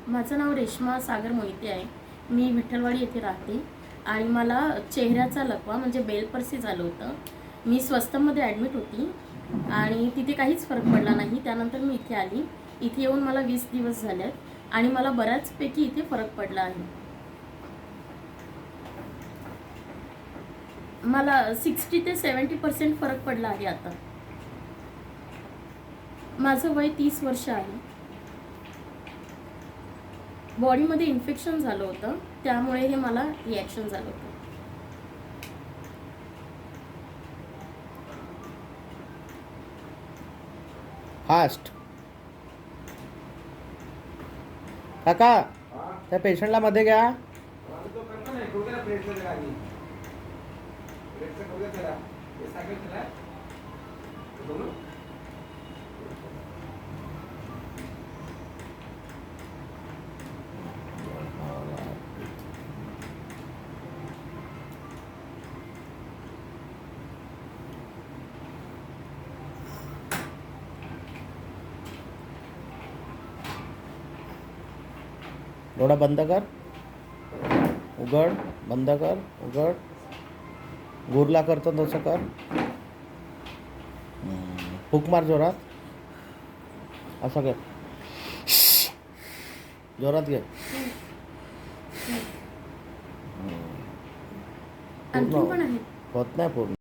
माझं नाव रेश्मा सागर मोहिते आहे. मी विठ्ठलवाडी येथे राहते आणि मला चेहऱ्याचा लकवा म्हणजे बेलपर्सी झालं होतं. मी स्वस्तमध्ये ॲडमिट होती आणि तिथे काहीच फरक पडला नाही. त्यानंतर मी इथे आली. इथे येऊन मला 20 दिवस झाले आहेत आणि मला बऱ्याचपैकी इथे फरक पडला आहे. मला 60 ते 70% फरक पडला आहे आता. माझं वय 30 वर्ष आहे. बॉडीमध्ये इन्फेक्शन झालं होतं, त्यामुळे हे मला रिॲक्शन झालं होतं. फास्ट काका त्या पेशंटला मध्ये घ्या. डोळा बंद कर, उघड, बंद कर, उघड. गुरला करतो तसं कर. फूक मार जोरात. असं घे, जोरात घे. आणखी पण आहे. होत नाही पूर्ण.